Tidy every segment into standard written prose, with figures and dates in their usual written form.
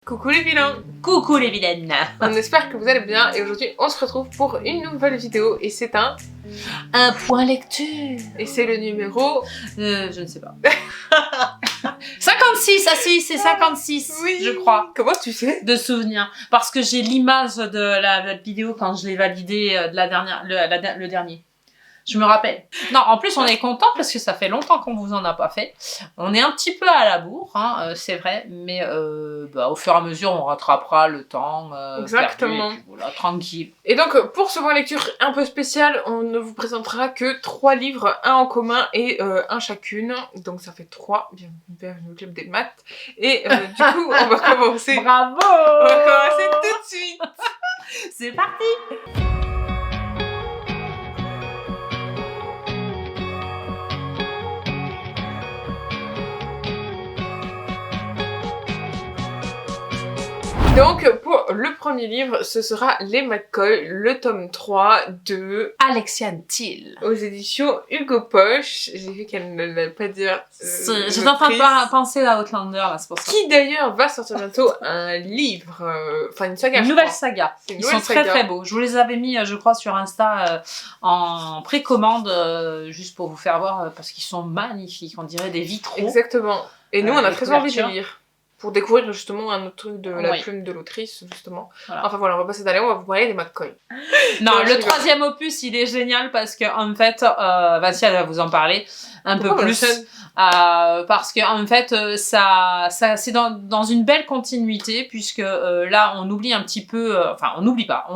Coucou les vilains! Coucou les vilaines! On espère que vous allez bien et aujourd'hui on se retrouve pour une nouvelle vidéo et c'est un point lecture! Et c'est le numéro... je ne sais pas. 56, ah si, c'est 56, Oui. Je crois. Comment tu sais? De souvenirs. Parce que j'ai l'image de la vidéo quand je l'ai validée de la dernière, le dernier. Je me rappelle. Non, en plus, on est content parce que ça fait longtemps qu'on vous en a pas fait. On est un petit peu à la bourre, hein, c'est vrai, mais au fur et à mesure, on rattrapera le temps. Exactement. Perdu, et puis voilà, tranquille. Et donc, pour ce point lecture un peu spécial, on ne vous présentera que 3 livres, un en commun et un chacune. Donc ça fait 3. Bienvenue au club des maths. Et du coup, on va commencer. Bravo! On va commencer tout de suite. C'est parti! Donc, pour le premier livre, ce sera Les McCoy, le tome 3 de Alexiane Thiel. Aux éditions Hugo Poche. J'ai vu qu'elle ne l'a pas dire. J'étais en train de penser à Outlander, là, c'est pour ça. Qui d'ailleurs va sortir bientôt un livre, enfin une saga. Une nouvelle saga. Ils sont très très beaux. Je vous les avais mis, je crois, sur Insta en précommande, juste pour vous faire voir, parce qu'ils sont magnifiques. On dirait des vitraux. Exactement. Et nous, on a très envie de couvertures. lire. Pour découvrir justement un autre truc de la plume de l'autrice, justement. Voilà. Enfin voilà, on va passer d'aller, on va vous parler des McCoy. Non, le troisième opus, il est génial parce que en fait, Vassia elle va vous en parler un peu plus. Parce que en fait, ça c'est dans une belle continuité puisque là, on oublie un petit peu, enfin, on n'oublie pas,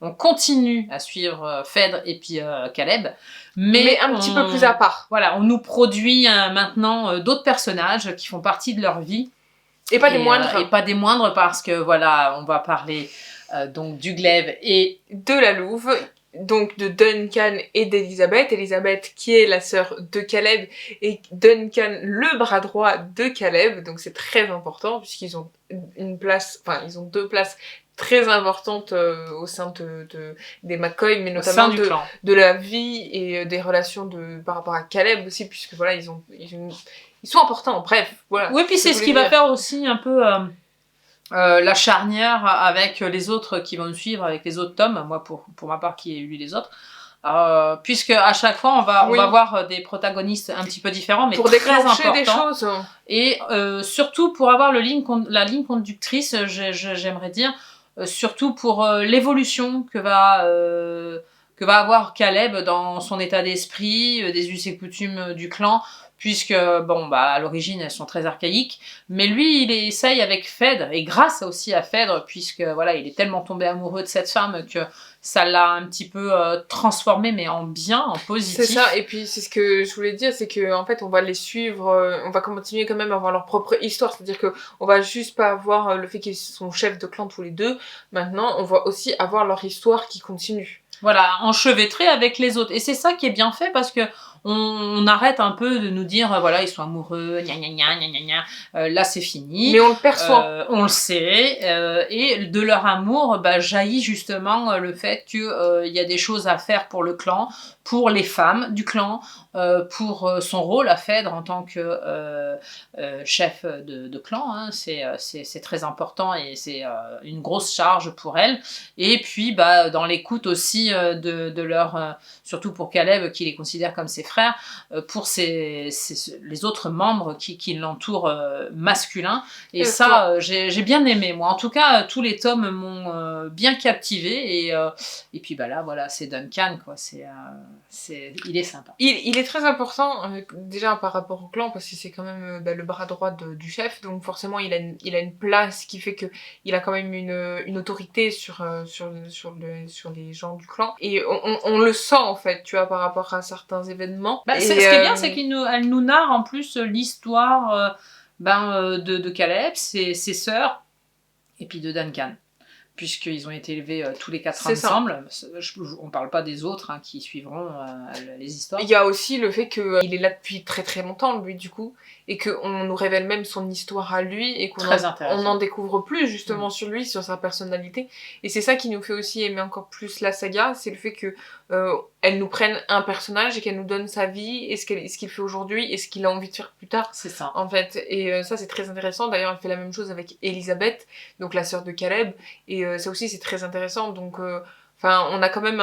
on continue à suivre Phèdre et puis Caleb, mais un petit peu plus à part. Voilà, on nous produit maintenant d'autres personnages qui font partie de leur vie. Et pas des moindres. Et pas des moindres parce que voilà, on va parler donc du glaive et de la louve, donc de Duncan et d'Elisabeth. Elisabeth qui est la sœur de Caleb et Duncan le bras droit de Caleb. Donc c'est très important puisqu'ils ont une place, enfin ils ont 2 places très importantes au sein des McCoy, mais notamment de la vie et des relations par rapport à Caleb aussi, puisque voilà, ils sont importants, bref, voilà. Oui, puis c'est ce qui va faire aussi un peu la charnière avec les autres qui vont nous suivre, avec les autres tomes, moi pour ma part qui ai lu les autres. Puisque à chaque fois on va voir des protagonistes un petit peu différents, mais pour très déclencher importants. Des choses. Et surtout pour avoir la ligne conductrice, j'aimerais dire, surtout pour l'évolution que va avoir Caleb dans son état d'esprit, des us et coutumes du clan, puisque, bon, à l'origine, elles sont très archaïques, mais lui, il essaye avec Phèdre, et grâce aussi à Phèdre, puisque, voilà, il est tellement tombé amoureux de cette femme que ça l'a un petit peu transformé, mais en bien, en positif. C'est ça, et puis c'est ce que je voulais dire, c'est que en fait, on va les suivre, on va continuer quand même à avoir leur propre histoire, c'est-à-dire que on va juste pas avoir le fait qu'ils sont chefs de clan tous les deux, maintenant, on va aussi avoir leur histoire qui continue. Voilà, enchevêtré avec les autres. Et c'est ça qui est bien fait parce que on arrête un peu de nous dire, voilà, ils sont amoureux, gna gna gna gna gna gna. Là, c'est fini. Mais on le perçoit. On le sait. Et de leur amour, jaillit justement le fait qu'il y a des choses à faire pour le clan, pour les femmes du clan, pour son rôle à Phèdre en tant que chef de clan. Hein. C'est très important et c'est une grosse charge pour elle. Et puis, dans l'écoute aussi de leur... surtout pour Caleb, qui les considère comme ses frères, pour les autres membres qui l'entourent masculins. Et ça, j'ai bien aimé. Moi, en tout cas, tous les tomes m'ont bien captivé. Et puis là, voilà, c'est Duncan, quoi. Il est sympa. Il est très important, déjà par rapport au clan, parce que c'est quand même le bras droit du chef, donc forcément il a une place qui fait qu'il a quand même une autorité sur les gens du clan. Et on le sent en fait, tu vois, par rapport à certains événements. Ce qui est bien, c'est qu'elle nous narre en plus l'histoire de Caleb, ses sœurs, et puis de Duncan. Puisqu'ils ont été élevés tous les 4 ensemble. On parle pas des autres qui suivront les histoires. Il y a aussi le fait qu'il est là depuis très très longtemps, lui, du coup, et qu'on nous révèle même son histoire à lui, et qu'on en découvre plus, justement, sur lui, sur sa personnalité. Et c'est ça qui nous fait aussi aimer encore plus la saga, c'est le fait que elles nous prennent un personnage et qu'elles nous donnent sa vie et ce qu'il fait aujourd'hui et ce qu'il a envie de faire plus tard. C'est ça. En fait, et ça c'est très intéressant. D'ailleurs, elle fait la même chose avec Elisabeth, donc la sœur de Caleb, et ça aussi c'est très intéressant. Donc, enfin, on a quand même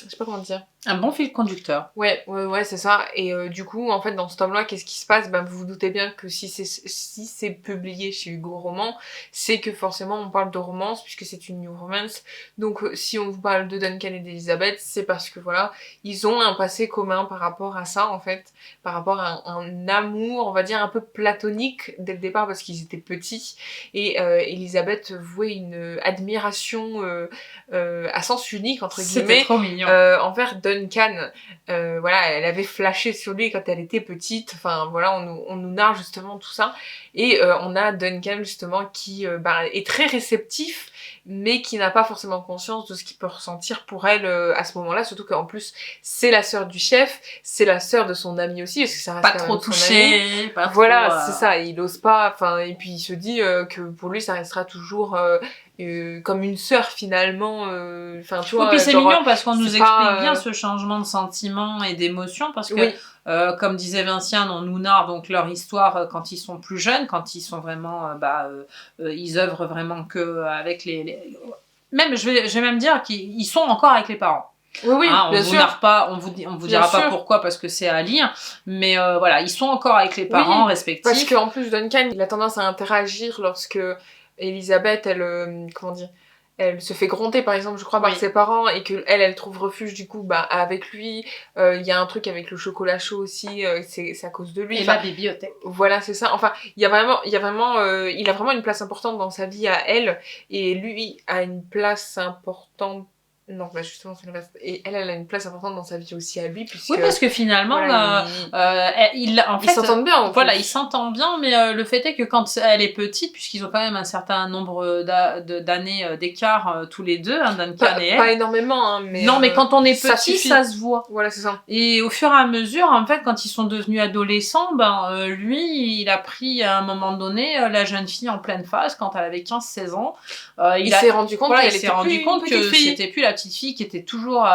je sais pas comment dire. Un bon fil conducteur. Ouais, c'est ça. Et du coup, en fait, dans ce tome-là, qu'est-ce qui se passe? Ben, vous vous doutez bien que si c'est publié chez Hugo Roman, c'est que forcément on parle de romance, puisque c'est une new romance. Donc, si on vous parle de Duncan et d'Elisabeth, c'est parce que voilà, ils ont un passé commun par rapport à ça, en fait, par rapport à un amour, on va dire, un peu platonique dès le départ, parce qu'ils étaient petits. Et Elisabeth vouait une admiration à sens unique, entre guillemets, c'était trop mignon. envers Duncan. Voilà, elle avait flashé sur lui quand elle était petite. Enfin, voilà, on nous narre justement tout ça. Et on a Duncan, justement, qui est très réceptif, mais qui n'a pas forcément conscience de ce qu'il peut ressentir pour elle à ce moment-là. Surtout qu'en plus, c'est la sœur du chef, c'est la sœur de son ami aussi, parce que ça reste pas quand trop même son touché, ami. pas voilà, trop, c'est ça, il ose pas. Enfin, et puis il se dit que pour lui, ça restera toujours comme une sœur finalement. Enfin, tu vois. Oui, puis c'est genre, mignon parce qu'on nous c'est explique pas, bien ce changement de sentiment et d'émotion parce que, oui. comme disait Vinciane, on nous narre donc leur histoire quand ils sont plus jeunes, quand ils sont vraiment, ils œuvrent vraiment que avec même je vais même dire qu'ils sont encore avec les parents. Oui, hein, on bien vous sûr. narre pas, on vous dira pas pourquoi parce que c'est à lire, mais voilà, ils sont encore avec les parents respectifs. Parce qu'en plus Duncan, il a tendance à interagir lorsque Elisabeth, elle, comment dire, elle se fait gronder par exemple, je crois, par ses parents et que elle trouve refuge du coup avec lui. Il y a un truc avec le chocolat chaud aussi, c'est à cause de lui. Et la bibliothèque. Voilà, c'est ça. Enfin, il a vraiment une place importante dans sa vie à elle et lui a une place importante. Non, bah justement, c'est l'inverse. Et elle a une place importante dans sa vie aussi à lui, puisque... Oui, parce que finalement, voilà, ils s'entendent bien, en voilà, fait. ils s'entendent bien, mais le fait est que quand elle est petite, puisqu'ils ont quand même un certain nombre d'années d'écart tous les deux, hein, Duncan et elle. Pas énormément, hein, mais... Non, mais quand on est ça petit, suffit. ça se voit. Voilà, c'est ça. Et au fur et à mesure, en fait, quand ils sont devenus adolescents, lui, il a pris à un moment donné la jeune fille en pleine face, quand elle avait 15-16 ans. Il s'est rendu compte qu'elle était plus que c'était plus la petite fille qui était toujours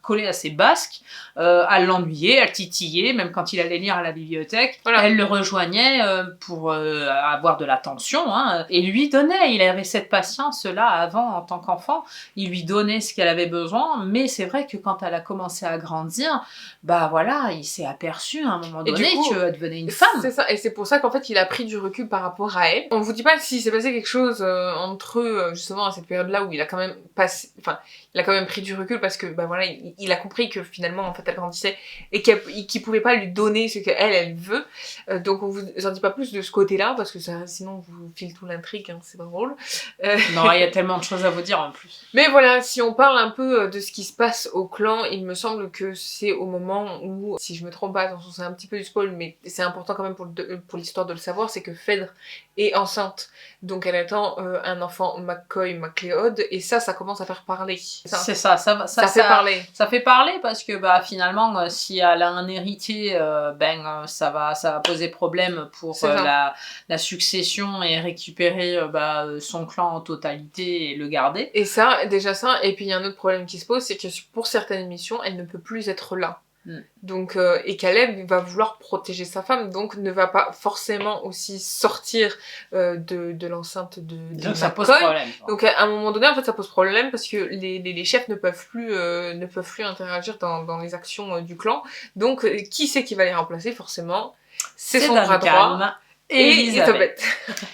collée à ses basques, à l'ennuyer, à le titiller, même quand il allait lire à la bibliothèque. Voilà. Elle le rejoignait pour avoir de l'attention, hein, et lui donnait. Il avait cette patience-là avant, en tant qu'enfant. Il lui donnait ce qu'elle avait besoin, mais c'est vrai que quand elle a commencé à grandir, voilà, il s'est aperçu à un moment donné qu'elle devenait une femme. C'est ça, et c'est pour ça qu'en fait il a pris du recul par rapport à elle. On vous dit pas s'il s'est passé quelque chose entre eux, justement à cette période-là où il a quand même pris du recul parce que voilà, il a compris que finalement en fait elle grandissait et qu'il pouvait pas lui donner ce qu'elle veut. Donc on vous en dit pas plus de ce côté-là parce que ça, sinon vous file tout l'intrigue, hein, c'est pas drôle. Non, il y a tellement de choses à vous dire en plus. Mais voilà, si on parle un peu de ce qui se passe au clan, il me semble que c'est au moment où, si je me trompe pas, attention c'est un petit peu du spoil, mais c'est important quand même pour l'histoire de le savoir, c'est que Phèdre est enceinte. Donc elle attend un enfant McCoy-MacLeod, et ça commence à faire parler. C'est ça fait parler. Ça fait parler parce que finalement, si elle a un héritier, ça va poser problème pour la succession et récupérer son clan en totalité et le garder. Et ça, déjà ça, et puis il y a un autre problème qui se pose, c'est que pour certaines missions, elle ne peut plus être là. Donc, et Caleb va vouloir protéger sa femme, donc ne va pas forcément aussi sortir de l'enceinte de donc ça pose problème. Donc à un moment donné, en fait, ça pose problème parce que les chefs ne peuvent plus interagir dans les actions du clan. Donc, qui c'est qui va les remplacer? Forcément, c'est son bras droit. Et Elisabeth.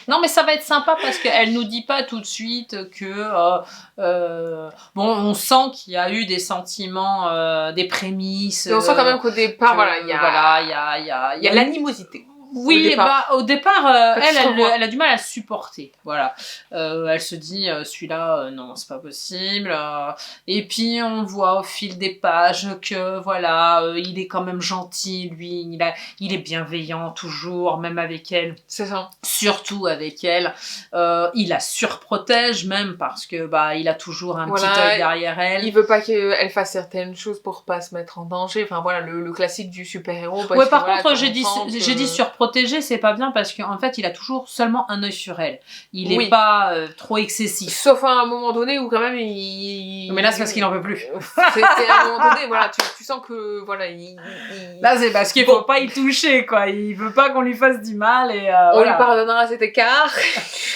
Non, mais ça va être sympa parce qu'elle nous dit pas tout de suite que on sent qu'il y a eu des sentiments, des prémices. Mais on sent quand même qu'au départ, il y a l'animosité. Oui, au départ, elle a du mal à supporter. Voilà. Elle se dit, celui-là, non, c'est pas possible. Et puis, on voit au fil des pages que, voilà, il est quand même gentil, lui. Il est bienveillant, toujours, même avec elle. C'est ça. Surtout avec elle. Il la surprotège, même, parce que, il a toujours un petit œil derrière elle. Il veut pas qu'elle fasse certaines choses pour pas se mettre en danger. Enfin, voilà, le classique du super-héros. Ouais, par contre, j'ai dit surprotège protéger, c'est pas bien parce qu'en fait, il a toujours seulement un œil sur elle. Il est Oui. pas trop excessif. Sauf à un moment donné où quand même Mais là, c'est parce qu'il en peut plus. C'était à un moment donné, voilà, tu sens que voilà, Là, c'est parce qu'il faut pas y toucher, quoi. Il veut pas qu'on lui fasse du mal et on voilà. lui pardonnera cet écart.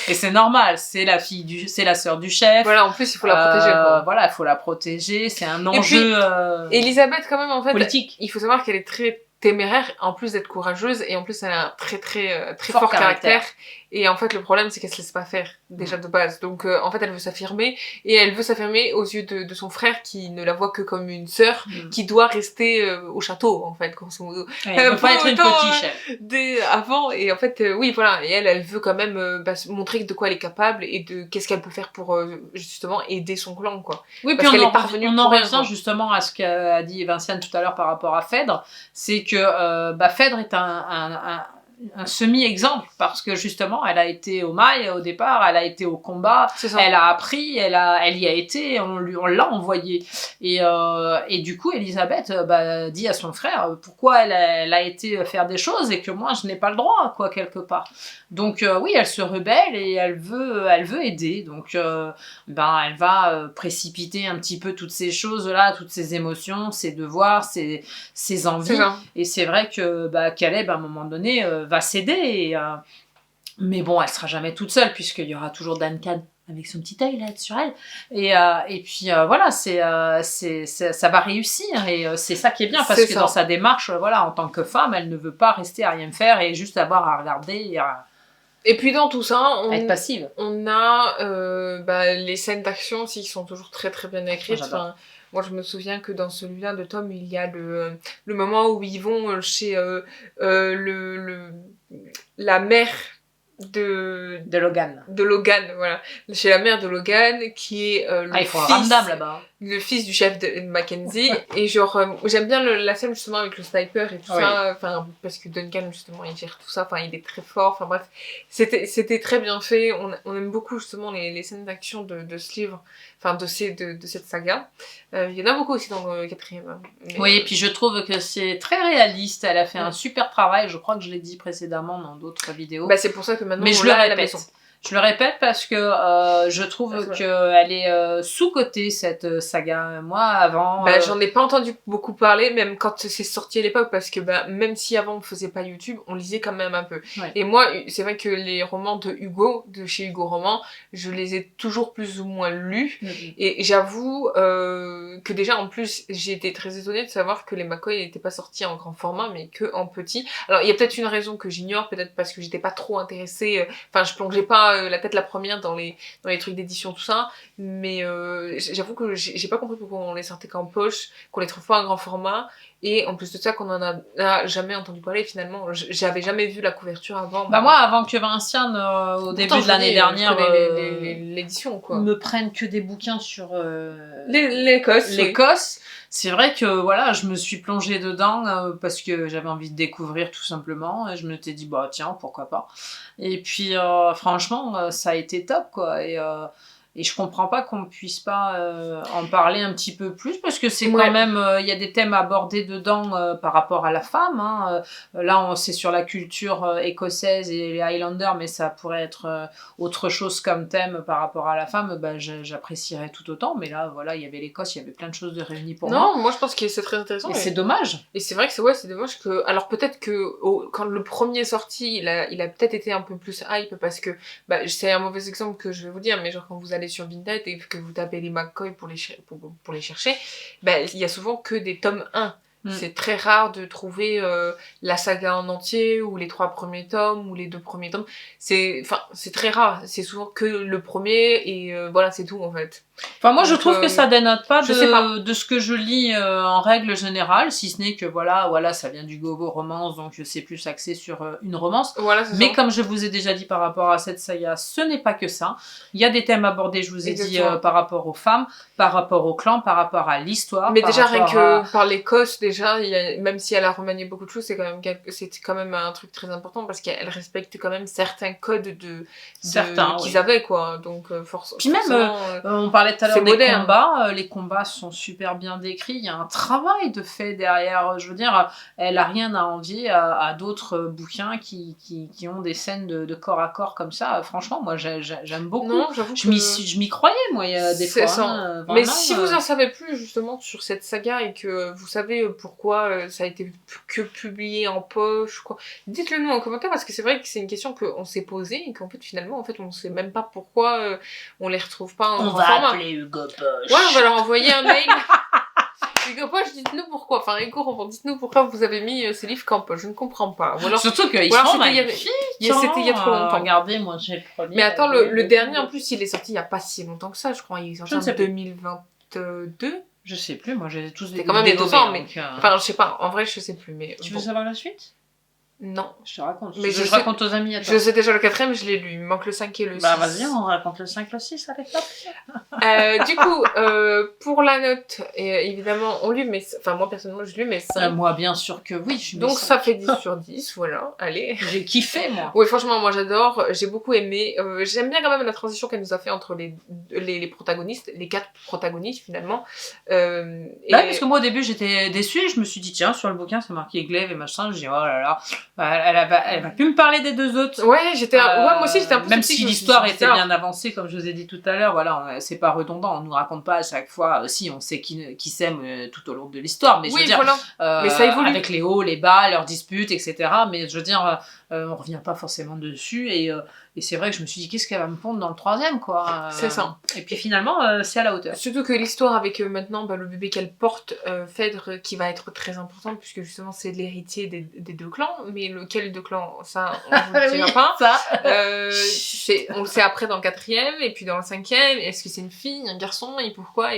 Et c'est normal, c'est la sœur du chef. Voilà, en plus il faut la protéger. Quoi. Voilà, il faut la protéger. C'est un enjeu Elisabeth, quand même, en fait, politique. il faut savoir qu'elle est très téméraire, en plus d'être courageuse, et en plus elle a un très fort caractère. Et en fait, le problème, c'est qu'elle se laisse pas faire, déjà de base. Donc, en fait, elle veut s'affirmer, et elle veut s'affirmer aux yeux de son frère, qui ne la voit que comme une sœur, qui doit rester au château, en fait, grosso modo. Elle veut pas être une potiche. Avant, et en fait, oui, voilà, et elle veut quand même montrer de quoi elle est capable, et de qu'est-ce qu'elle peut faire pour, justement, aider son clan, quoi. Oui, parce puis qu'elle est parvenue on en revient justement à ce qu'a dit Vinciane tout à l'heure par rapport à Phèdre, c'est que Phèdre est un semi-exemple parce que justement elle a été au mail au départ, elle a été au combat, elle a appris, elle y a été, on l'a envoyée et du coup Elisabeth dit à son frère pourquoi elle a été faire des choses et que moi je n'ai pas le droit quoi quelque part. Donc oui, elle se rebelle et elle veut aider, donc elle va précipiter un petit peu toutes ces choses là, toutes ces émotions, ses devoirs, ses envies, et c'est vrai que Caleb à un moment donné va céder mais bon, elle sera jamais toute seule puisqu'il y aura toujours Duncan avec son petit œil là sur elle et puis voilà, ça va réussir et c'est ça qui est bien parce que dans sa démarche voilà, en tant que femme, elle ne veut pas rester à rien faire et juste avoir à regarder et puis dans tout ça, être passive. On a les scènes d'action aussi qui sont toujours très très bien écrites. Moi, je me souviens que dans celui-là de Tom, il y a le moment où ils vont chez la mère de Logan. De Logan, voilà. Chez la mère de Logan, qui est le fils du chef de Mackenzie. Et genre, j'aime bien la scène justement avec le sniper et tout ça. Enfin, parce que Duncan, justement, il gère tout ça. Enfin, il est très fort. Enfin, bref. C'était très bien fait. On aime beaucoup, justement, les scènes d'action de ce livre. Enfin, de cette saga. Il y en a beaucoup aussi dans le 4e. Oui, et puis je trouve que c'est très réaliste. Elle a fait un super travail. Je crois que je l'ai dit précédemment dans d'autres vidéos. C'est pour ça que maintenant, je le répète. Je le répète parce que je trouve qu'elle est sous-cotée, cette saga. Moi, avant... j'en ai pas entendu beaucoup parler, même quand c'est sorti à l'époque, parce que même si avant on faisait pas YouTube, on lisait quand même un peu. Ouais. Et moi, c'est vrai que les romans de Hugo, de chez Hugo Roman, je les ai toujours plus ou moins lus. Et j'avoue que déjà, en plus, j'ai été très étonnée de savoir que les McCoy n'étaient pas sortis en grand format, mais que en petit. Alors, il y a peut-être une raison que j'ignore, peut-être parce que j'étais pas trop intéressée, je plongeais pas la tête la première dans les trucs d'édition tout ça, mais j'avoue que j'ai pas compris pourquoi on les sortait qu'en poche, qu'on les trouve pas en grand format, et en plus de ça qu'on en a jamais entendu parler finalement. J'avais jamais vu la couverture avant. Moi avant que Vinciane au début de l'année dernière l'édition quoi, me prenne que des bouquins sur l'Écosse. C'est vrai que voilà, je me suis plongée dedans parce que j'avais envie de découvrir tout simplement et je me suis dit tiens, pourquoi pas. Et puis franchement ça a été top quoi, et je comprends pas qu'on puisse pas en parler un petit peu plus parce que c'est quand même il y a des thèmes abordés dedans par rapport à la femme là c'est sur la culture écossaise et les Highlanders, mais ça pourrait être autre chose comme thème par rapport à la femme. J'apprécierais tout autant, mais là voilà, il y avait l'Écosse, il y avait plein de choses de réunies pour moi. Non, moi je pense que c'est très intéressant et c'est dommage. Et c'est vrai que c'est dommage que, alors peut-être que quand le premier est sorti, il a peut-être été un peu plus hype parce que c'est un mauvais exemple que je vais vous dire, mais genre quand vous allez sur Vinted et que vous tapez les McCoy pour les chercher, il y a souvent que des tomes 1. C'est très rare de trouver la saga en entier, ou les 3 premiers tomes, ou les 2 premiers tomes. C'est très rare. C'est souvent que le premier, et voilà, c'est tout, en fait. Moi, je trouve que ça dénote pas de ce que je lis en règle générale, si ce n'est que voilà, ça vient du gogo romance, donc c'est plus axé sur une romance. Voilà, mais comme je vous ai déjà dit par rapport à cette saga, ce n'est pas que ça. Il y a des thèmes abordés, je vous ai dit, par rapport aux femmes, par rapport au clan, par rapport à l'histoire. Mais déjà, rien que par l'Écosse, déjà, même si elle a remanié beaucoup de choses, c'était quand même un truc très important parce qu'elle respecte quand même certains codes qu'ils avaient, quoi. Donc, Puis même, forcément, on parlait tout à l'heure c'est des moderne. combats. Les combats sont super bien décrits. Il y a un travail de fait derrière. Je veux dire, elle a rien à envier à d'autres bouquins qui ont des scènes de corps à corps comme ça. Franchement, moi, j'aime beaucoup. Non, j'avoue Je m'y croyais, moi, des fois. Hein, mais si vous en savez plus, justement, sur cette saga et que vous savez pourquoi ça a été que publié en poche, quoi, dites-le nous en commentaire parce que c'est vrai que c'est une question qu'on s'est posée et qu'en fait, finalement, on sait même pas pourquoi on les retrouve pas en on grand va format. appeler Hugo Poche. Ouais, on va leur envoyer un mail. Hugo Poche, dites-nous pourquoi. Enfin, Hugo, dites-nous pourquoi vous avez mis ces livres qu'en poche. Je ne comprends pas. Ou alors, surtout qu'ils sont magnifiques. C'était il y a trop longtemps. Regardez, moi j'ai le premier. Mais attends, le dernier en plus, il est sorti il y a pas si longtemps que ça, je crois. Il est sorti en 2022. Je sais plus, moi j'ai tous des. C'était quand même il y a 2 ans, mais. Enfin, je sais pas, en vrai, je sais plus. Mais tu veux savoir la suite? Non. Je te raconte. Mais je raconte aux amis. Je sais déjà le 4e, je l'ai lu. Il me manque le 5 et le 6. Bah vas-y, on raconte le 5, le 6, allez, hop. Du coup, pour la note, évidemment, on lui met... Enfin, moi, personnellement, je lui mets 5. Moi, bien sûr que oui. Donc, ça fait 10 sur 10, voilà. Allez. J'ai kiffé, moi. Oui, franchement, moi, j'adore. J'ai beaucoup aimé. J'aime bien quand même la transition qu'elle nous a fait entre les protagonistes, les 4 protagonistes, finalement. Parce que moi, au début, j'étais déçue. Je me suis dit, tiens, sur le bouquin, c'est marqué Glaive et machin. Je dis, oh là là. Elle va plus me parler des 2 autres. Ouais, moi aussi j'étais un peu même si l'histoire était bien avancée, comme je vous ai dit tout à l'heure, voilà, c'est pas redondant. On nous raconte pas à chaque fois. Si, on sait qui s'aiment tout au long de l'histoire, mais je veux dire, voilà. Mais ça évolue avec les hauts, les bas, leurs disputes, etc. Mais je veux dire, on revient pas forcément dessus et c'est vrai que je me suis dit qu'est-ce qu'elle va me pondre dans le 3e, quoi. C'est ça. Et puis finalement, c'est à la hauteur. Surtout que l'histoire avec maintenant le bébé qu'elle porte, Phèdre, qui va être très important puisque justement c'est l'héritier des 2 clans, mais lequel 2 clans, ça on vous le dira pas. Ça. On le sait après dans le 4e et puis dans le 5e. Est-ce que c'est une fille, un garçon et pourquoi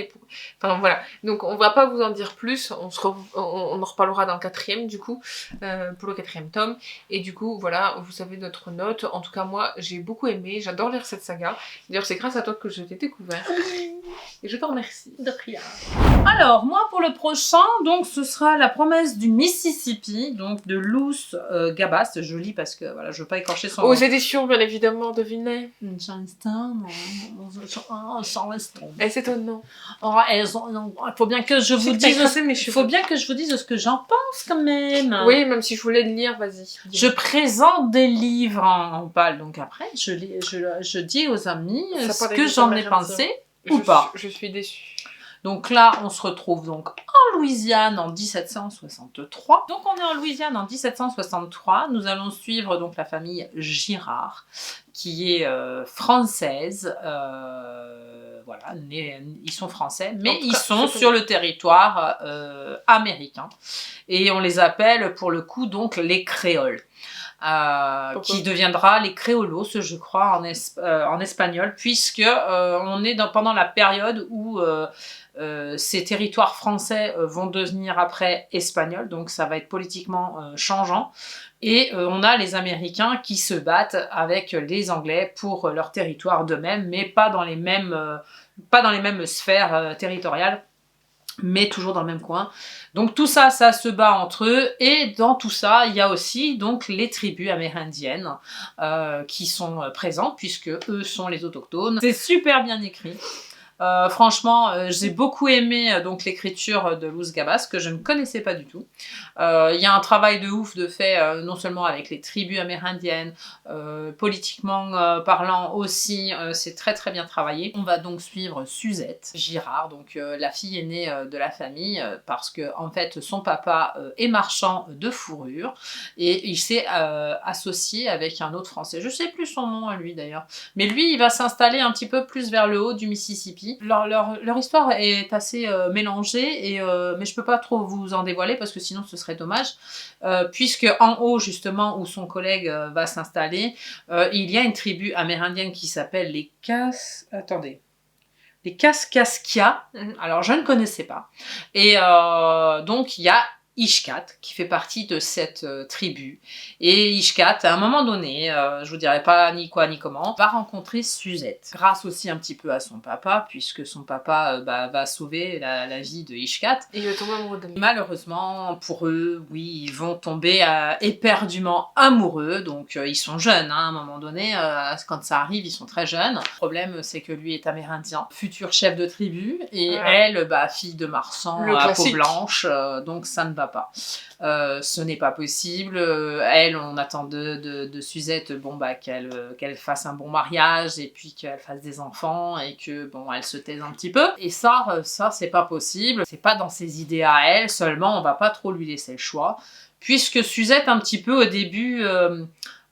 Enfin voilà. Donc on va pas vous en dire plus. On en reparlera dans le 4e du coup pour le 4e tome. Et du coup voilà, vous savez notre note. En tout cas moi j'ai beaucoup aimé. J'adore lire cette saga. D'ailleurs c'est grâce à toi que je t'ai découvert. Et je te remercie. De rien. Alors moi pour le prochain, donc ce sera La promesse du Mississippi, donc de Luz Gabas. Je lis parce que voilà, je veux pas écorcher son. Aux éditions bien évidemment, devinez. Charleston. Et c'est ton nom. Il faut bien que je vous dise. Il faut bien que je vous dise ce que j'en pense quand même. Oui, même si je voulais le lire, vas-y. Je présente des livres en pâle, donc après je dis aux amis ce que j'en ai pensé ou pas. Je suis déçue. Donc là, on se retrouve donc en Louisiane en 1763. Donc on est en Louisiane en 1763. Nous allons suivre donc la famille Girard, qui est française. Voilà, ils sont français, mais ils sont sur le territoire américain. Et on les appelle pour le coup donc les créoles. Qui deviendra les créolos, je crois, en espagnol, puisque on est pendant la période où ces territoires français vont devenir après espagnols, donc ça va être politiquement changeant. Et on a les Américains qui se battent avec les Anglais pour leur territoire d'eux-mêmes, mais pas dans les mêmes sphères territoriales, mais toujours dans le même coin. Donc tout ça, ça se bat entre eux, et dans tout ça, il y a aussi donc les tribus amérindiennes qui sont présentes, puisque eux sont les autochtones. C'est super bien écrit. Franchement, j'ai beaucoup aimé donc l'écriture de Luz Gabas, que je ne connaissais pas du tout. Il y a un travail de ouf de fait, non seulement avec les tribus amérindiennes, politiquement parlant aussi, c'est très très bien travaillé. On va donc suivre Suzette Girard, donc la fille aînée de la famille, parce que en fait son papa est marchand de fourrure, et il s'est associé avec un autre Français. Je sais plus son nom à lui d'ailleurs, mais lui il va s'installer un petit peu plus vers le haut du Mississippi. Leur histoire est assez mélangée, mais je peux pas trop vous en dévoiler parce que sinon ce serait dommage, puisque en haut justement où son collègue va s'installer, il y a une tribu amérindienne qui s'appelle les Kaskaskia. Alors je ne connaissais pas, et donc il y a Ishkat, qui fait partie de cette tribu. Et Ishkat, à un moment donné, je vous dirai pas ni quoi ni comment, va rencontrer Suzette. Grâce aussi un petit peu à son papa, puisque son papa va sauver la vie de Ishkat. Et il va tomber amoureux d'elle. Malheureusement, pour eux, oui, ils vont tomber éperdument amoureux. Donc, ils sont jeunes, hein, à un moment donné. Quand ça arrive, ils sont très jeunes. Le problème, c'est que lui est amérindien, futur chef de tribu, et elle, fille de Marsan, à peau blanche, donc ça ne va pas. Ce n'est pas possible. Elle, on attend de Suzette qu'elle fasse un bon mariage et puis qu'elle fasse des enfants et que elle se taise un petit peu. Et ça c'est pas possible. C'est pas dans ses idées à elle. Seulement, on va pas trop lui laisser le choix, puisque Suzette, un petit peu au début.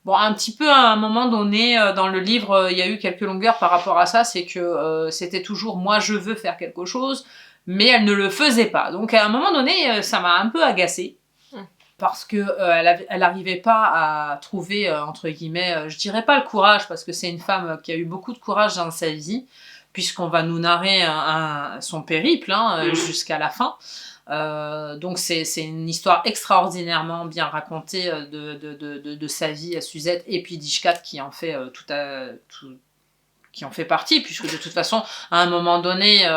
Un petit peu à un moment donné, dans le livre, il y a eu quelques longueurs par rapport à ça, c'est que c'était toujours « moi je veux faire quelque chose », mais elle ne le faisait pas. Donc à un moment donné, ça m'a un peu agacée, parce que elle n'arrivait pas à trouver, entre guillemets, je dirais pas le courage, parce que c'est une femme qui a eu beaucoup de courage dans sa vie, puisqu'on va nous narrer son périple jusqu'à la fin. Donc c'est une histoire extraordinairement bien racontée de sa vie à Suzette et puis d'Ishkat qui en fait qui en fait partie, puisque de toute façon à un moment donné,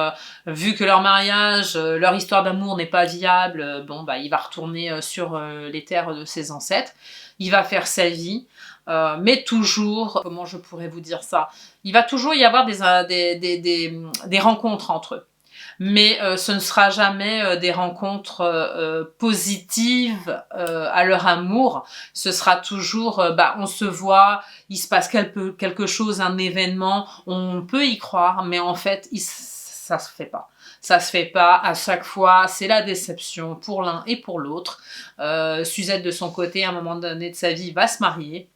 vu que leur mariage, leur histoire d'amour n'est pas viable, il va retourner sur les terres de ses ancêtres, il va faire sa vie, mais toujours, comment je pourrais vous dire ça, il va toujours y avoir des rencontres entre eux. Mais ce ne sera jamais des rencontres positives à leur amour. Ce sera toujours, on se voit, il se passe quelque chose, un événement, on peut y croire, mais en fait, ça se fait pas. Ça se fait pas, à chaque fois, c'est la déception pour l'un et pour l'autre. Suzette, de son côté, à un moment donné de sa vie, va se marier.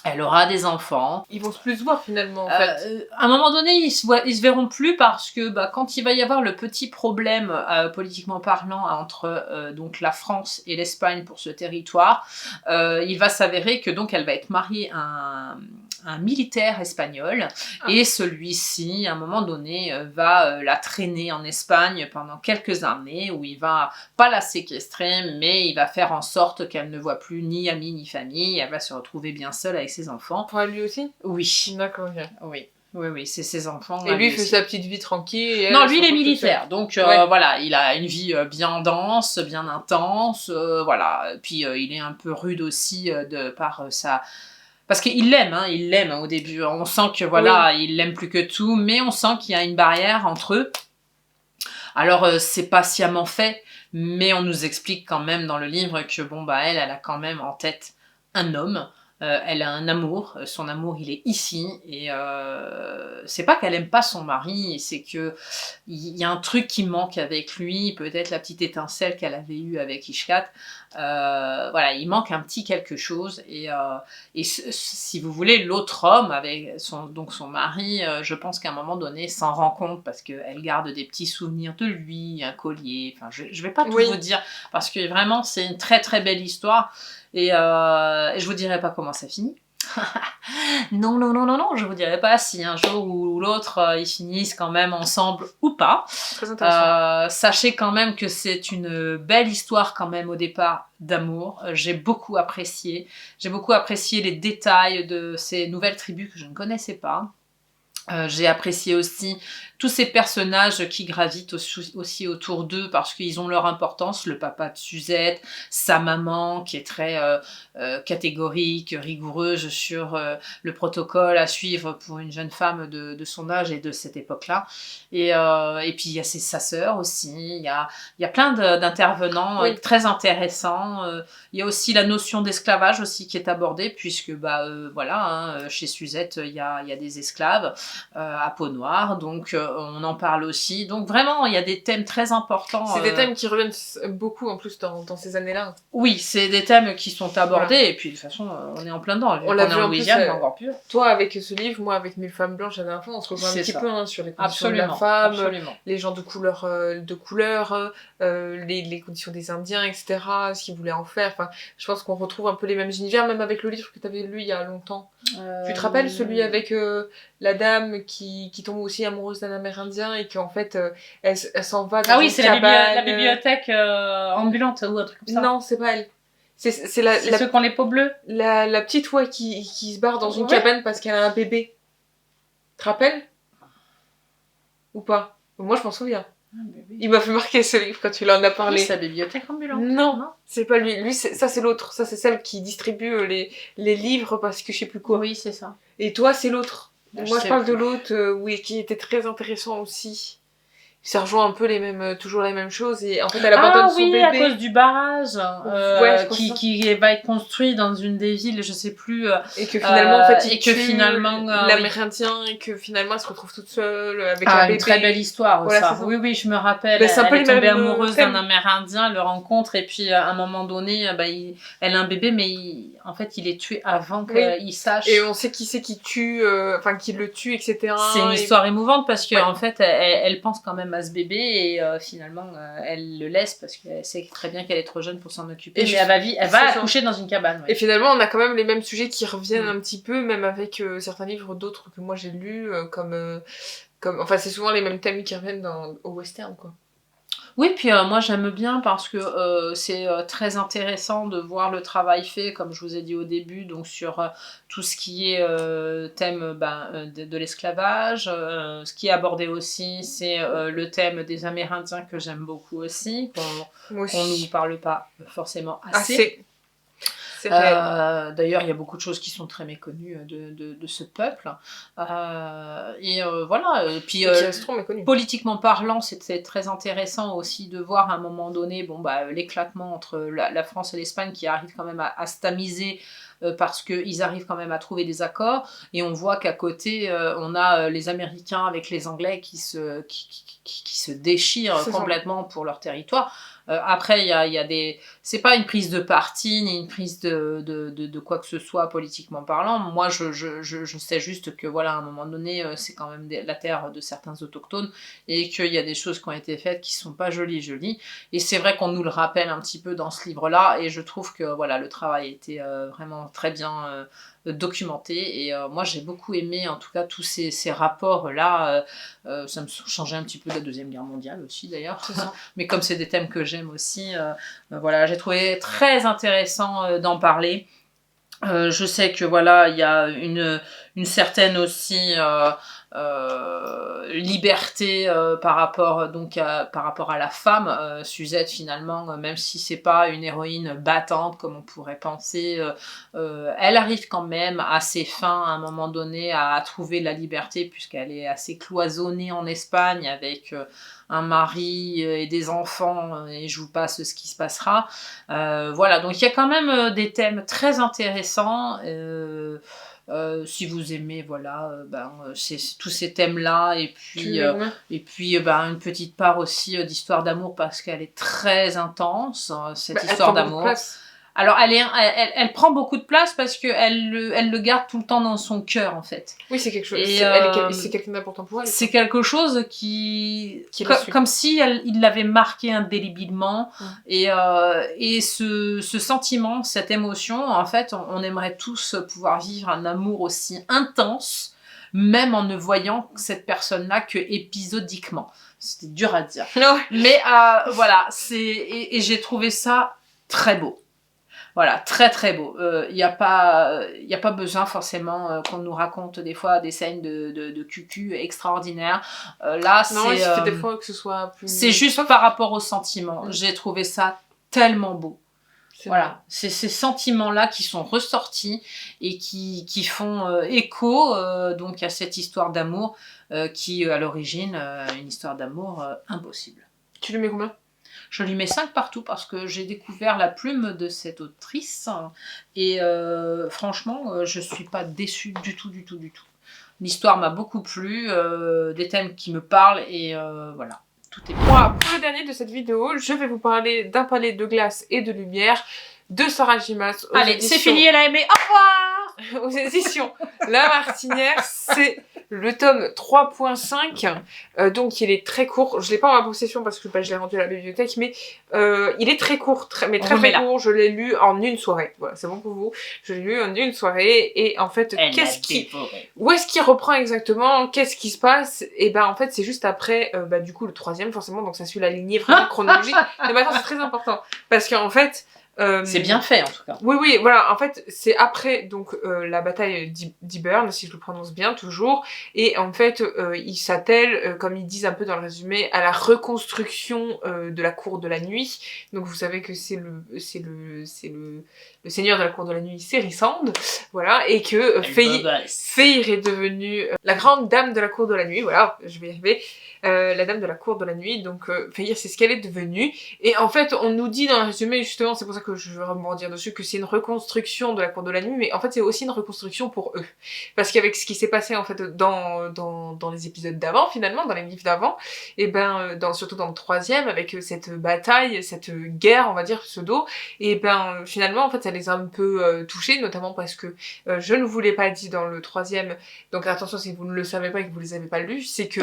Elle aura des enfants. Ils vont plus se voir finalement en fait. À un moment donné, ils se verront plus parce que quand il va y avoir le petit problème politiquement parlant entre donc la France et l'Espagne pour ce territoire, il va s'avérer que donc elle va être mariée à un militaire espagnol et celui-ci, à un moment donné, va la traîner en Espagne pendant quelques années où il va pas la séquestrer, mais il va faire en sorte qu'elle ne voit plus ni amis ni famille. Elle va se retrouver bien seule avec ses enfants. Pour lui aussi ? Oui. D'accord, ok. Oui, c'est ses enfants. Et lui, il fait sa petite vie tranquille. Et non, lui, il est militaire. Donc, voilà, il a une vie bien dense, bien intense. Voilà. Puis, il est un peu rude aussi par sa... Parce qu'il l'aime, il l'aime au début. On sent que, voilà, il l'aime plus que tout, mais on sent qu'il y a une barrière entre eux. Alors, c'est pas sciemment fait, mais on nous explique quand même dans le livre que, elle a quand même en tête un homme. Elle a un amour, son amour il est ici, et c'est pas qu'elle aime pas son mari, c'est que il y a un truc qui manque avec lui, peut-être la petite étincelle qu'elle avait eue avec Ishkat, voilà, il manque un petit quelque chose, et si vous voulez, l'autre homme, avec son mari, je pense qu'à un moment donné s'en rend compte, parce qu'elle garde des petits souvenirs de lui, un collier, enfin je vais pas tout vous dire, parce que vraiment c'est une très très belle histoire, et je vous dirai pas comment ça finit. non, je vous dirai pas si un jour ou l'autre ils finissent quand même ensemble ou pas. Très intéressant. Sachez quand même que c'est une belle histoire quand même au départ d'amour. J'ai beaucoup apprécié les détails de ces nouvelles tribus que je ne connaissais pas. J'ai apprécié aussi tous ces personnages qui gravitent aussi autour d'eux parce qu'ils ont leur importance. Le papa de Suzette, sa maman qui est très catégorique, rigoureuse sur le protocole à suivre pour une jeune femme de son âge et de cette époque-là. Et puis il y a sa sœur aussi. Il y a plein d'intervenants très intéressants. Il y a aussi la notion d'esclavage aussi qui est abordée puisque chez Suzette il y a des esclaves à peau noire, donc on en parle aussi. Donc vraiment, il y a des thèmes très importants. C'est des thèmes qui reviennent beaucoup en plus dans ces années-là. Oui, c'est des thèmes qui sont abordés, et puis de toute façon, on est en plein dedans. On l'a vu en en Louisiane, plus, encore plus. Toi avec ce livre, moi avec 1000 femmes blanches à la fin, on se rejoint un petit peu sur les conditions de la femme, les gens de couleur, les conditions des Indiens, etc., ce qu'ils voulaient en faire. Enfin, je pense qu'on retrouve un peu les mêmes univers, même avec le livre que tu avais lu il y a longtemps. Tu te rappelles celui avec la dame femme qui tombe aussi amoureuse d'un Amérindien et qu'en fait, elle s'en va dans Ah oui, une c'est cabane. la bibliothèque ambulante ou un truc comme ça. Non, c'est pas elle. C'est ceux qui ont les peaux bleues. la petite, ouais, qui se barre dans une cabane parce qu'elle a un bébé. Tu te rappelles? Ou pas? Moi, je m'en souviens. Il m'a fait marquer ce livre quand tu l'en as parlé. Oui, c'est la bibliothèque ambulante. Non, c'est pas lui. Lui, ça, c'est l'autre. Ça, c'est celle qui distribue les livres parce que je sais plus quoi. Oui, c'est ça. Et toi, c'est l'autre. Moi, je parle plus. de l'autre, oui, qui était très intéressant aussi. Ça rejoint un peu toujours les mêmes choses et en fait elle abandonne son bébé. À cause du barrage ouais, qui va être construit dans une des villes, je sais plus. Et que finalement en fait il tue l'Amérindien et que finalement elle se retrouve toute seule avec un bébé. Une très belle histoire voilà, ça. Oui, je me rappelle. Elle est tombée amoureuse d'un Amérindien, elle le rencontre et puis à un moment donné, elle a un bébé mais en fait il est tué avant qu'il sache. Et on sait qui c'est qui tue, qui le tue, etc. C'est une histoire émouvante parce que en fait elle pense quand même à ce bébé et finalement elle le laisse parce qu'elle sait très bien qu'elle est trop jeune pour s'en occuper. Mais elle va accoucher dans une cabane. Ouais. Et finalement on a quand même les mêmes sujets qui reviennent un petit peu, même avec certains livres d'autres que moi j'ai lus, comme enfin c'est souvent les mêmes thèmes qui reviennent au western quoi. Oui, puis moi j'aime bien parce que c'est très intéressant de voir le travail fait, comme je vous ai dit au début, donc sur tout ce qui est thème de l'esclavage. Ce qui est abordé aussi, c'est le thème des Amérindiens que j'aime beaucoup aussi, qu'on ne nous parle pas forcément assez. D'ailleurs, il y a beaucoup de choses qui sont très méconnues de ce peuple. Voilà. Et puis, politiquement parlant, c'était très intéressant aussi de voir à un moment donné l'éclatement entre la France et l'Espagne qui arrive quand même à se tamiser parce qu'ils arrivent quand même à trouver des accords. Et on voit qu'à côté, on a les Américains avec les Anglais qui se déchirent complètement pour leur territoire. Après, il y a des... C'est pas une prise de parti, ni une prise de quoi que ce soit politiquement parlant. Moi, je sais juste que, voilà, à un moment donné, c'est quand même la terre de certains autochtones et qu'il y a des choses qui ont été faites qui sont pas jolies. Et c'est vrai qu'on nous le rappelle un petit peu dans ce livre-là et je trouve que, voilà, le travail a été vraiment très bien documenté et moi j'ai beaucoup aimé en tout cas tous ces rapports là ça me changeait un petit peu de la Deuxième Guerre mondiale aussi d'ailleurs mais comme c'est des thèmes que j'aime aussi voilà, j'ai trouvé très intéressant d'en parler. Je sais que voilà il y a une certaine aussi liberté par rapport à la femme. Suzette finalement, même si c'est pas une héroïne battante comme on pourrait penser, elle arrive quand même à ses fins à un moment donné à trouver la liberté puisqu'elle est assez cloisonnée en Espagne avec un mari et des enfants et je vous passe ce qui se passera. Voilà, donc il y a quand même des thèmes très intéressants. Si vous aimez c'est tous ces thèmes là et puis une petite part aussi d'histoire d'amour parce qu'elle est très intense cette histoire d'amour. Alors elle prend beaucoup de place parce que elle le garde tout le temps dans son cœur en fait. Oui, c'est quelque chose. C'est quelqu'un d'important pour elle. C'est quelque chose qui comme si il l'avait marqué indélébilement et ce sentiment, cette émotion, en fait, on aimerait tous pouvoir vivre un amour aussi intense, même en ne voyant cette personne-là que épisodiquement. C'était dur à dire. Mais voilà, et j'ai trouvé ça très beau. Voilà, très très beau. Il n'y a pas besoin forcément qu'on nous raconte des fois des scènes de cucu extraordinaires. Là, non, il suffit des fois que ce soit plus... C'est juste par rapport aux sentiments. J'ai trouvé ça tellement beau. Voilà, c'est ces sentiments-là qui sont ressortis et qui font écho donc à cette histoire d'amour qui, à l'origine, une histoire d'amour impossible. Tu lui mets combien ? Je lui mets 5 partout parce que j'ai découvert la plume de cette autrice et franchement, je suis pas déçue du tout. L'histoire m'a beaucoup plu, des thèmes qui me parlent et voilà, tout est bien. Moi, pour le dernier de cette vidéo, je vais vous parler d'un palais de glace et de lumière de Sarah J. Maas. Allez, c'est fini, elle a aimé, au revoir. aux éditions La Martinière, c'est le tome 3.5, donc il est très court, je l'ai pas en ma possession parce que je l'ai rendu à la bibliothèque, mais il est très court, très court, je l'ai lu en une soirée, voilà, c'est bon pour vous, je l'ai lu en une soirée, et en fait, où est-ce qu'il reprend exactement, qu'est-ce qui se passe, et ben en fait c'est juste après, du coup le 3e forcément, donc ça suit la lignée vraiment chronologique, mais maintenant c'est très important, parce qu'en fait, c'est bien fait en tout cas. Oui, voilà, en fait, c'est après donc la bataille d'Iberne, si je le prononce bien toujours, et en fait, ils s'attellent, comme ils disent un peu dans le résumé, à la reconstruction de la cour de la nuit. Donc vous savez que c'est le seigneur de la cour de la nuit, c'est Rysand, voilà, et que Feyre est devenue la grande dame de la cour de la nuit, voilà, je vais y arriver. La dame de la cour de la nuit, donc Feyre c'est ce qu'elle est devenue, et en fait on nous dit dans le résumé, justement c'est pour ça que je veux rebondir dessus, que c'est une reconstruction de la cour de la nuit, mais en fait c'est aussi une reconstruction pour eux, parce qu'avec ce qui s'est passé en fait dans les épisodes d'avant, finalement, dans les livres d'avant, et ben surtout dans le 3e, avec cette bataille, cette guerre on va dire pseudo, et ben finalement en fait ça les a un peu touchés, notamment parce que je ne vous l'ai pas dit dans le 3e, donc attention si vous ne le savez pas et que vous les avez pas lus, c'est que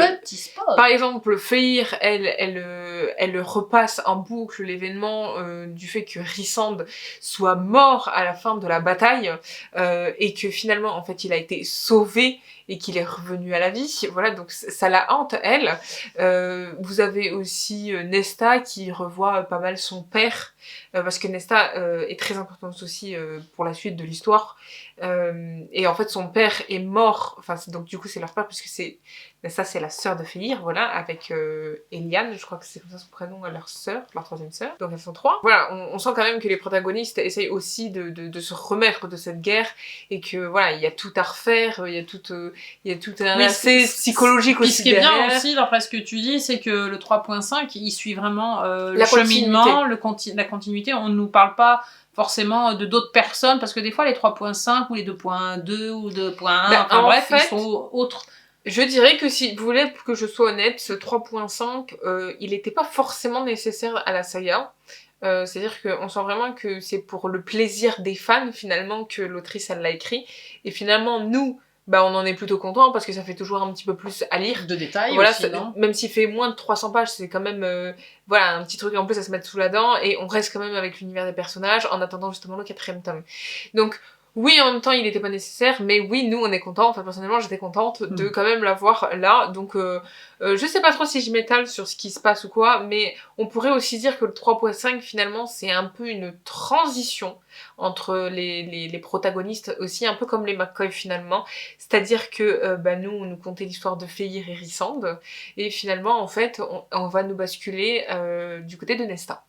par exemple, Feyre, elle repasse en boucle l'événement du fait que Rysand soit mort à la fin de la bataille et que finalement, en fait, il a été sauvé et qu'il est revenu à la vie. Voilà, donc ça la hante, elle. Vous avez aussi Nesta qui revoit pas mal son père, parce que Nesta est très importante aussi pour la suite de l'histoire. Et en fait, son père est mort, enfin, donc du coup, c'est leur père, puisque Nesta, c'est la sœur de Feyre, voilà, avec Eliane, je crois que c'est comme ça son prénom, leur sœur, leur 3e sœur, donc elles sont 3. Voilà, on sent quand même que les protagonistes essayent aussi de se remettre de cette guerre, et que voilà, il y a tout à refaire, il y a tout un aspect psychologique aussi derrière. Ce qui est bien aussi, d'après ce que tu dis, c'est que le 3.5, il suit vraiment le cheminement, la continuité, on ne nous parle pas forcément de d'autres personnes, parce que des fois les 3.5 ou les 2.2 ou 2.1, enfin bref, ils sont autres. Je dirais que si vous voulez que je sois honnête, ce 3.5, il n'était pas forcément nécessaire à la saga. C'est-à-dire qu'on sent vraiment que c'est pour le plaisir des fans, finalement, que l'autrice, elle l'a écrit. Et finalement, nous, on en est plutôt content parce que ça fait toujours un petit peu plus à lire. De détails voilà, aussi, non ? Même s'il fait moins de 300 pages, c'est quand même un petit truc en plus à se mettre sous la dent, et on reste quand même avec l'univers des personnages en attendant justement le 4e tome. Donc, oui, en même temps, il n'était pas nécessaire, mais oui, nous, on est contents. Enfin, personnellement, j'étais contente de quand même l'avoir là. Donc, je sais pas trop si je m'étale sur ce qui se passe ou quoi, mais on pourrait aussi dire que le 3.5, finalement, c'est un peu une transition entre les protagonistes aussi, un peu comme les McCoy, finalement. C'est-à-dire que, nous, on nous contait l'histoire de Feyre et Rysand, et finalement, en fait, on va nous basculer du côté de Nesta.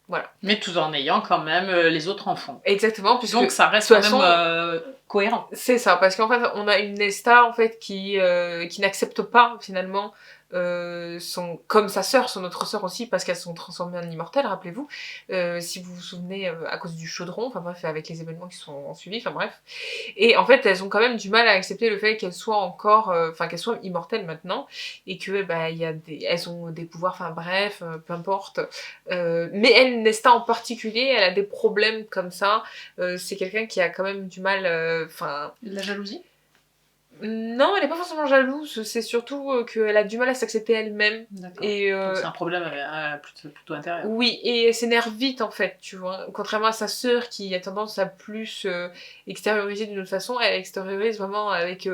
Voilà. Mais tout en ayant quand même les autres enfants. Exactement, puisque donc ça reste quand même cohérent. C'est ça, parce qu'en fait, on a une Nesta en fait qui n'accepte pas finalement comme sa sœur, son autre sœur aussi, parce qu'elles sont transformées en immortelles, rappelez-vous, si vous vous souvenez, à cause du chaudron, enfin bref, avec les événements qui sont suivis, enfin bref. Et en fait, elles ont quand même du mal à accepter le fait qu'elles soient encore, qu'elles soient immortelles maintenant, et que elles ont des pouvoirs, enfin bref, peu importe. Mais elle, Nesta en particulier, elle a des problèmes comme ça. C'est quelqu'un qui a quand même du mal, de la jalousie ? Non, elle est pas forcément jalouse, c'est surtout qu'elle a du mal à s'accepter elle-même. D'accord. Et donc c'est un problème plutôt intérieur. Oui, et elle s'énerve vite en fait, tu vois. Contrairement à sa sœur qui a tendance à plus extérioriser d'une autre façon, elle extériorise vraiment avec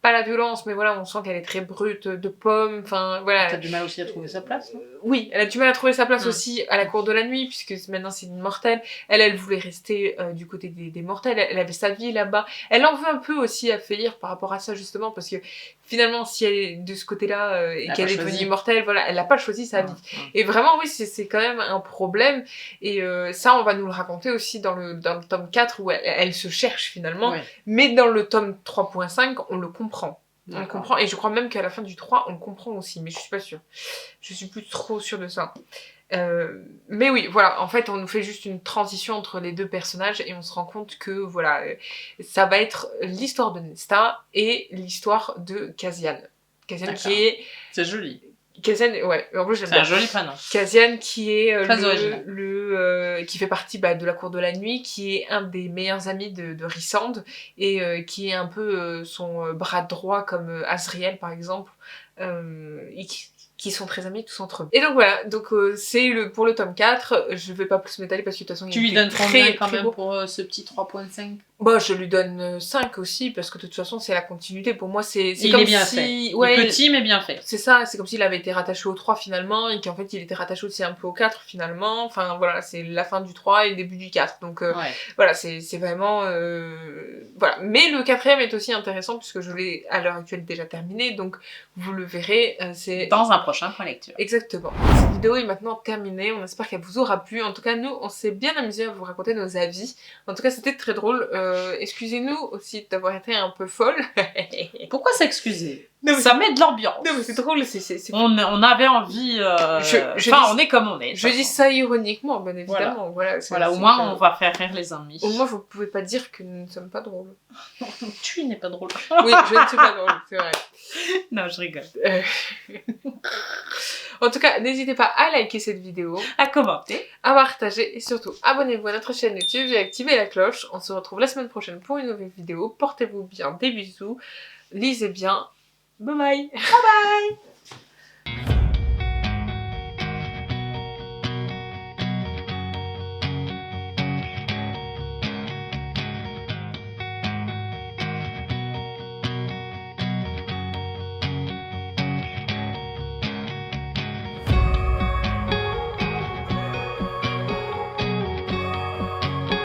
pas la violence, mais voilà, on sent qu'elle est très brute, de pomme, enfin voilà. T'as du mal aussi à trouver sa place, non ? Oui, elle a du mal à trouver sa place aussi à la cour de la nuit, puisque maintenant c'est une mortelle. Elle voulait rester du côté des mortels, elle avait sa vie là-bas. Elle en veut un peu aussi à Feyre par rapport à ça, justement, parce que finalement, si elle est de ce côté-là et qu'elle est devenue immortelle, voilà, elle n'a pas choisi sa vie. Et vraiment, oui, c'est quand même un problème, et ça, on va nous le raconter aussi dans le tome 4, où elle se cherche finalement, mais dans le tome 3.5, on le comprend. On le comprend, et je crois même qu'à la fin du 3, on le comprend aussi, mais je suis pas sûre. Je suis plus trop sûre de ça. Mais oui, voilà, en fait, on nous fait juste une transition entre les deux personnages, et on se rend compte que, voilà, ça va être l'histoire de Nesta et l'histoire de Cassian. Cassian qui est... C'est joli. Kazian, ouais, en plus j'aime C'est un bien. joli prénom. Kazian qui est Très original. qui fait partie de la cour de la nuit, qui est un des meilleurs amis de Rhysand et qui est un peu son bras droit comme Azriel par exemple, et qui sont très amis tous entre eux. Et donc voilà, donc c'est pour le tome 4, je vais pas plus m'étaler parce que de toute façon Tu lui donnes combien quand même pour ce petit 3.5? Bah, je lui donne 5 aussi, parce que de toute façon, c'est la continuité. Pour moi, c'est Il comme est bien si... fait. Ouais, Il est petit, mais bien fait. c'est ça, c'est comme s'il avait été rattaché au 3 finalement, et qu'en fait, il était rattaché aussi un peu au 4 finalement. Enfin, voilà, c'est la fin du 3 et le début du 4. Donc, voilà, c'est vraiment... Voilà. Mais le 4ème est aussi intéressant, puisque je l'ai à l'heure actuelle déjà terminé, donc vous le verrez, c'est... Dans un prochain point lecture. Exactement. Cette vidéo est maintenant terminée, on espère qu'elle vous aura plu. En tout cas, nous, on s'est bien amusé à vous raconter nos avis. En tout cas, c'était très drôle. Excusez-nous aussi d'avoir été un peu folle. Pourquoi s'excuser? Non, ça met de l'ambiance. Non mais c'est drôle, On avait envie... on est comme on est. Je dis ça ironiquement, bien évidemment. Voilà, au moins, on va faire rire les amis. Au moins, vous pouvez pas dire que nous ne sommes pas drôles. Tu n'es pas drôle. Oui, je ne suis pas drôle, c'est vrai. Non, je rigole. En tout cas, n'hésitez pas à liker cette vidéo, à commenter, à partager et surtout abonnez-vous à notre chaîne YouTube et activez la cloche. On se retrouve la semaine prochaine pour une nouvelle vidéo. Portez-vous bien, des bisous, lisez bien. Bye bye. Bye bye.